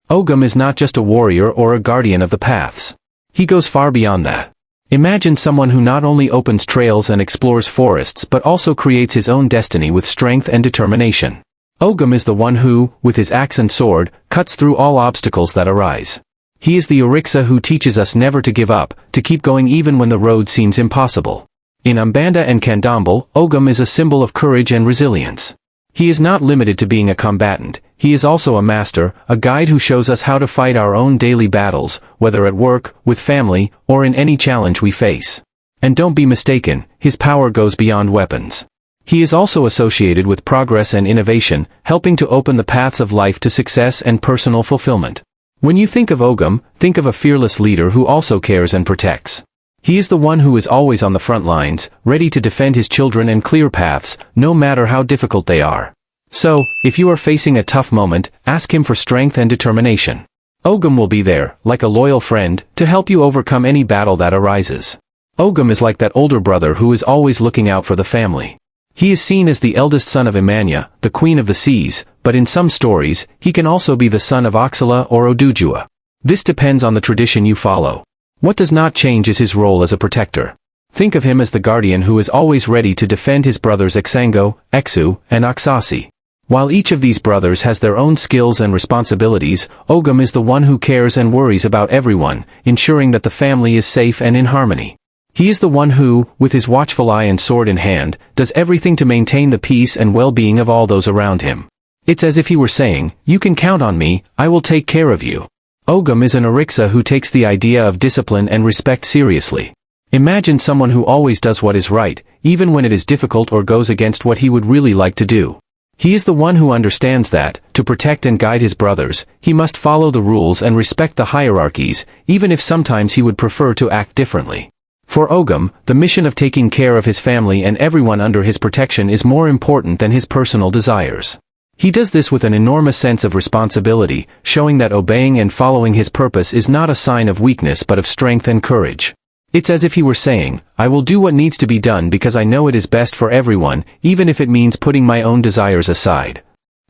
Ogum is not just a warrior or a guardian of the paths. He goes far beyond that. Imagine someone who not only opens trails and explores forests but also creates his own destiny with strength and determination. Ogum is the one who, with his axe and sword, cuts through all obstacles that arise. He is the orisha who teaches us never to give up, to keep going even when the road seems impossible. In Umbanda and Candomblé, Ogum is a symbol of courage and resilience. He is not limited to being a combatant, he is also a master, a guide who shows us how to fight our own daily battles, whether at work, with family, or in any challenge we face. And don't be mistaken, his power goes beyond weapons. He is also associated with progress and innovation, helping to open the paths of life to success and personal fulfillment. When you think of Ogum, think of a fearless leader who also cares and protects. He is the one who is always on the front lines, ready to defend his children and clear paths, no matter how difficult they are. So, if you are facing a tough moment, ask him for strength and determination. Ogum will be there, like a loyal friend, to help you overcome any battle that arises. Ogum is like that older brother who is always looking out for the family. He is seen as the eldest son of Yemaya, the queen of the seas, but in some stories, he can also be the son of Oxala or Odujua. This depends on the tradition you follow. What does not change is his role as a protector. Think of him as the guardian who is always ready to defend his brothers Exango, Exu, and Oxasi. While each of these brothers has their own skills and responsibilities, Ogum is the one who cares and worries about everyone, ensuring that the family is safe and in harmony. He is the one who, with his watchful eye and sword in hand, does everything to maintain the peace and well-being of all those around him. It's as if he were saying, "You can count on me, I will take care of you." Ogum is an orisha who takes the idea of discipline and respect seriously. Imagine someone who always does what is right, even when it is difficult or goes against what he would really like to do. He is the one who understands that, to protect and guide his brothers, he must follow the rules and respect the hierarchies, even if sometimes he would prefer to act differently. For Ogum, the mission of taking care of his family and everyone under his protection is more important than his personal desires. He does this with an enormous sense of responsibility, showing that obeying and following his purpose is not a sign of weakness but of strength and courage. It's as if he were saying, "I will do what needs to be done because I know it is best for everyone, even if it means putting my own desires aside."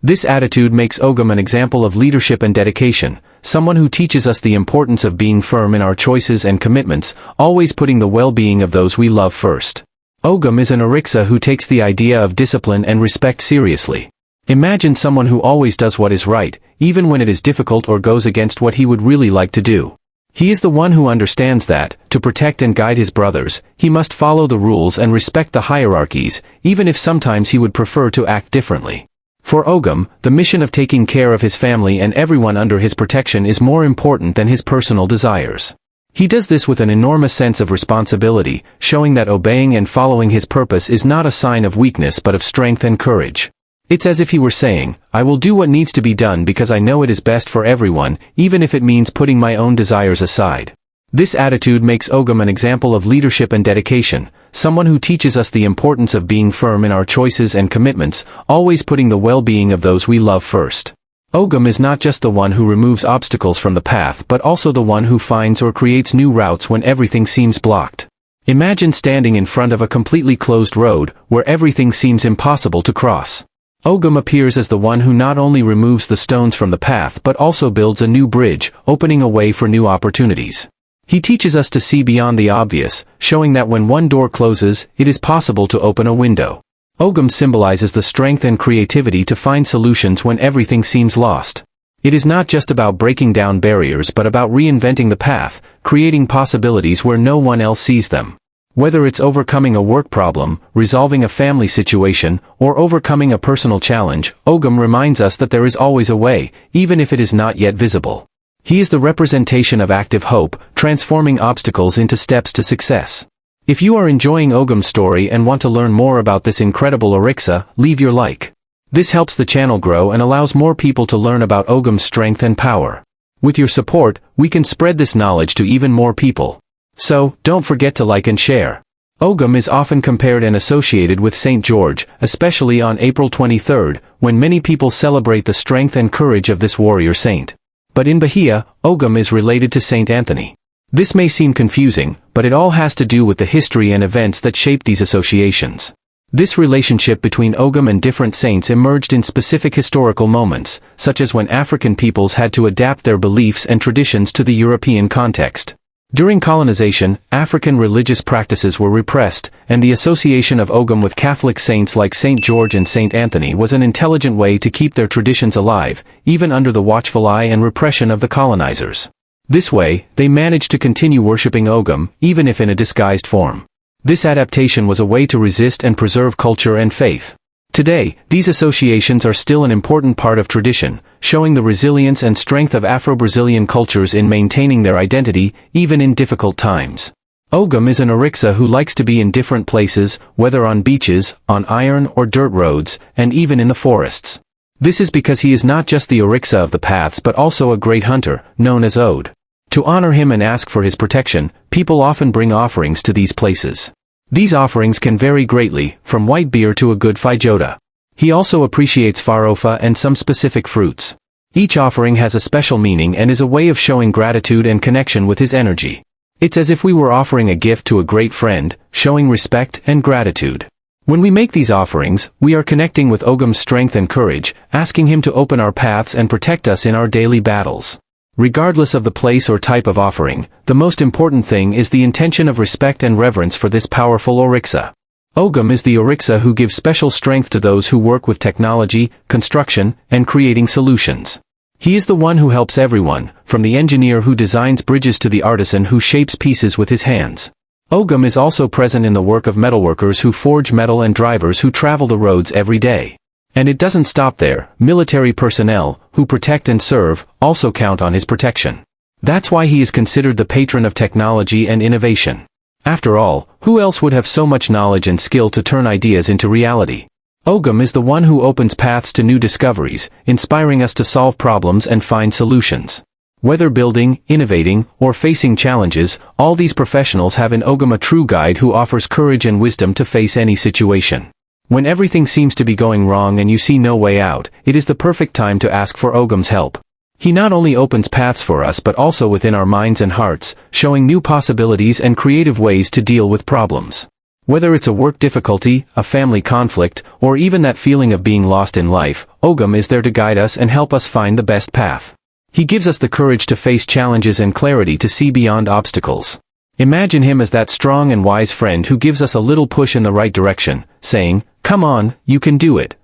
This attitude makes Ogum an example of leadership and dedication, someone who teaches us the importance of being firm in our choices and commitments, always putting the well-being of those we love first. Ogum is an orisha who takes the idea of discipline and respect seriously. Imagine someone who always does what is right, even when it is difficult or goes against what he would really like to do. He is the one who understands that, to protect and guide his brothers, he must follow the rules and respect the hierarchies, even if sometimes he would prefer to act differently. For Ogum, the mission of taking care of his family and everyone under his protection is more important than his personal desires. He does this with an enormous sense of responsibility, showing that obeying and following his purpose is not a sign of weakness but of strength and courage. It's as if he were saying, "I will do what needs to be done because I know it is best for everyone, even if it means putting my own desires aside." This attitude makes Ogum an example of leadership and dedication, someone who teaches us the importance of being firm in our choices and commitments, always putting the well-being of those we love first. Ogum is not just the one who removes obstacles from the path but also the one who finds or creates new routes when everything seems blocked. Imagine standing in front of a completely closed road, where everything seems impossible to cross. Ogum appears as the one who not only removes the stones from the path but also builds a new bridge, opening a way for new opportunities. He teaches us to see beyond the obvious, showing that when one door closes, it is possible to open a window. Ogum symbolizes the strength and creativity to find solutions when everything seems lost. It is not just about breaking down barriers but about reinventing the path, creating possibilities where no one else sees them. Whether it's overcoming a work problem, resolving a family situation, or overcoming a personal challenge, Ogum reminds us that there is always a way, even if it is not yet visible. He is the representation of active hope, transforming obstacles into steps to success. If you are enjoying Ogum's story and want to learn more about this incredible orisha, leave your like. This helps the channel grow and allows more people to learn about Ogum's strength and power. With your support, we can spread this knowledge to even more people. So, don't forget to like and share. Ogum is often compared and associated with St. George, especially on April 23rd, when many people celebrate the strength and courage of this warrior saint. But in Bahia, Ogum is related to St. Anthony. This may seem confusing, but it all has to do with the history and events that shape these associations. This relationship between Ogum and different saints emerged in specific historical moments, such as when African peoples had to adapt their beliefs and traditions to the European context. During colonization, African religious practices were repressed, and the association of Ogum with Catholic saints like Saint George and Saint Anthony was an intelligent way to keep their traditions alive, even under the watchful eye and repression of the colonizers. This way, they managed to continue worshipping Ogum, even if in a disguised form. This adaptation was a way to resist and preserve culture and faith. Today, these associations are still an important part of tradition, showing the resilience and strength of Afro-Brazilian cultures in maintaining their identity, even in difficult times. Ogum is an orisha who likes to be in different places, whether on beaches, on iron or dirt roads, and even in the forests. This is because he is not just the orisha of the paths but also a great hunter, known as Ode. To honor him and ask for his protection, people often bring offerings to these places. These offerings can vary greatly, from white beer to a good feijoada. He also appreciates farofa and some specific fruits. Each offering has a special meaning and is a way of showing gratitude and connection with his energy. It's as if we were offering a gift to a great friend, showing respect and gratitude. When we make these offerings, we are connecting with Ogum's strength and courage, asking him to open our paths and protect us in our daily battles. Regardless of the place or type of offering, the most important thing is the intention of respect and reverence for this powerful orisha. Ogum is the orisha who gives special strength to those who work with technology, construction, and creating solutions. He is the one who helps everyone, from the engineer who designs bridges to the artisan who shapes pieces with his hands. Ogum is also present in the work of metalworkers who forge metal and drivers who travel the roads every day. And it doesn't stop there. Military personnel, who protect and serve, also count on his protection. That's why he is considered the patron of technology and innovation. After all, who else would have so much knowledge and skill to turn ideas into reality? Ogum is the one who opens paths to new discoveries, inspiring us to solve problems and find solutions. Whether building, innovating, or facing challenges, all these professionals have in Ogum a true guide who offers courage and wisdom to face any situation. When everything seems to be going wrong and you see no way out, it is the perfect time to ask for Ogum's help. He not only opens paths for us but also within our minds and hearts, showing new possibilities and creative ways to deal with problems. Whether it's a work difficulty, a family conflict, or even that feeling of being lost in life, Ogum is there to guide us and help us find the best path. He gives us the courage to face challenges and clarity to see beyond obstacles. Imagine him as that strong and wise friend who gives us a little push in the right direction, saying, "Come on, you can do it."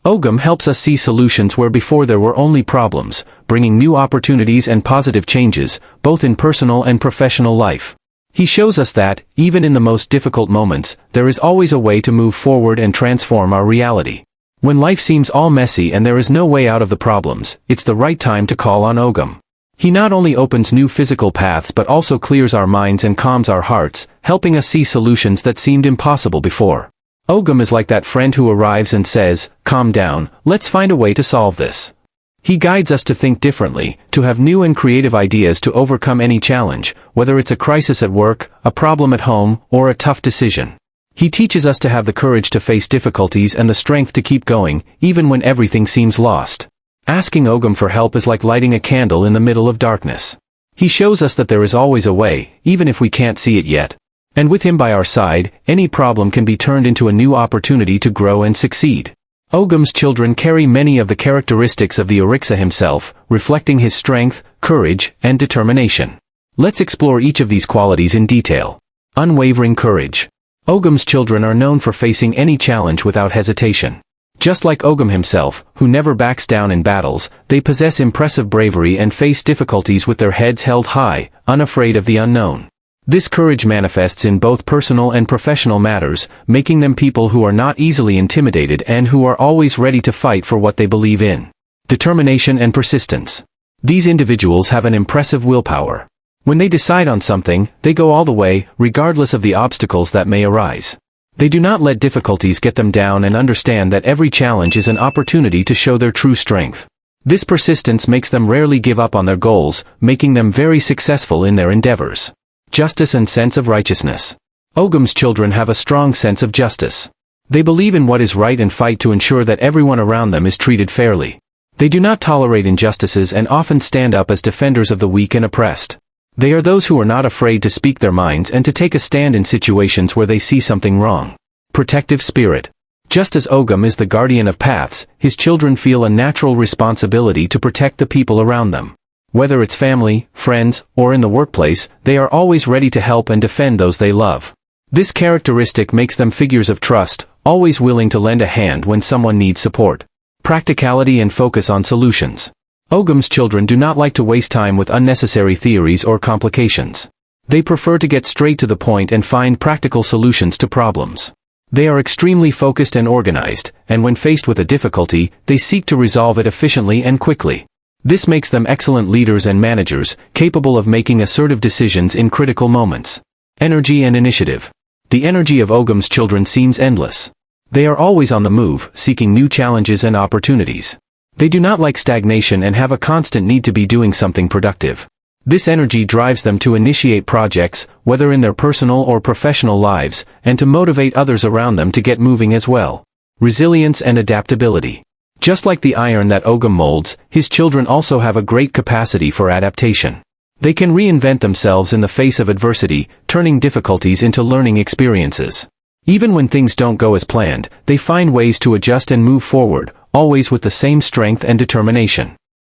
Ogum helps us see solutions where before there were only problems, bringing new opportunities and positive changes, both in personal and professional life. He shows us that, even in the most difficult moments, there is always a way to move forward and transform our reality. When life seems all messy and there is no way out of the problems, it's the right time to call on Ogum. He not only opens new physical paths but also clears our minds and calms our hearts, helping us see solutions that seemed impossible before. Ogum is like that friend who arrives and says, "Calm down, let's find a way to solve this." He guides us to think differently, to have new and creative ideas to overcome any challenge, whether it's a crisis at work, a problem at home, or a tough decision. He teaches us to have the courage to face difficulties and the strength to keep going, even when everything seems lost. Asking Ogum for help is like lighting a candle in the middle of darkness. He shows us that there is always a way, even if we can't see it yet. And with him by our side, any problem can be turned into a new opportunity to grow and succeed. Ogum's children carry many of the characteristics of the orisha himself, reflecting his strength, courage, and determination. Let's explore each of these qualities in detail. Unwavering courage. Ogum's children are known for facing any challenge without hesitation. Just like Ogum himself, who never backs down in battles, they possess impressive bravery and face difficulties with their heads held high, unafraid of the unknown. This courage manifests in both personal and professional matters, making them people who are not easily intimidated and who are always ready to fight for what they believe in. Determination and persistence. These individuals have an impressive willpower. When they decide on something, they go all the way, regardless of the obstacles that may arise. They do not let difficulties get them down and understand that every challenge is an opportunity to show their true strength. This persistence makes them rarely give up on their goals, making them very successful in their endeavors. Justice and sense of righteousness. Ogum's children have a strong sense of justice. They believe in what is right and fight to ensure that everyone around them is treated fairly. They do not tolerate injustices and often stand up as defenders of the weak and oppressed. They are those who are not afraid to speak their minds and to take a stand in situations where they see something wrong. Protective spirit. Just as Ogum is the guardian of paths, his children feel a natural responsibility to protect the people around them. Whether it's family, friends, or in the workplace, they are always ready to help and defend those they love. This characteristic makes them figures of trust, always willing to lend a hand when someone needs support. Practicality and focus on solutions. Ogum's children do not like to waste time with unnecessary theories or complications. They prefer to get straight to the point and find practical solutions to problems. They are extremely focused and organized, and when faced with a difficulty, they seek to resolve it efficiently and quickly. This makes them excellent leaders and managers, capable of making assertive decisions in critical moments. Energy and initiative. The energy of Ogum's children seems endless. They are always on the move, seeking new challenges and opportunities. They do not like stagnation and have a constant need to be doing something productive. This energy drives them to initiate projects, whether in their personal or professional lives, and to motivate others around them to get moving as well. Resilience and adaptability. Just like the iron that Ogum molds, his children also have a great capacity for adaptation. They can reinvent themselves in the face of adversity, turning difficulties into learning experiences. Even when things don't go as planned, they find ways to adjust and move forward, always with the same strength and determination.